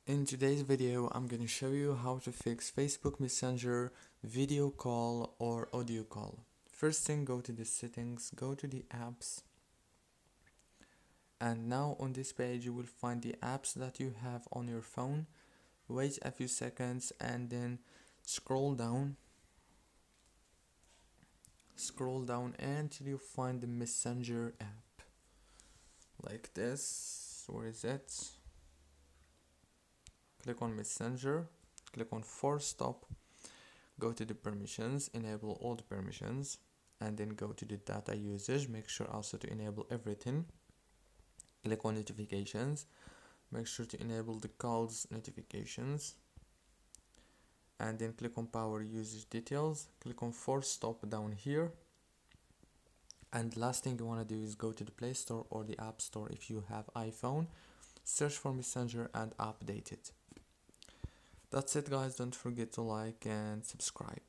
In today's video, I'm going to show you how to fix Facebook Messenger video call or audio call. First thing, go to the settings, go to the apps, and now on this page you will find the apps that you have on your phone. Wait a few seconds and then scroll down until you find the Messenger app like this. Where is it? Click on Messenger, click on force stop, go to the permissions, enable all the permissions, and then go to the data usage. Make sure also to enable everything. Click on notifications, make sure to enable the calls notifications, and then click on power usage details. Click on force stop down here, and last thing you want to do is go to the Play Store or the App Store if you have iPhone, search for Messenger and update it. That's it guys, don't forget to like and subscribe.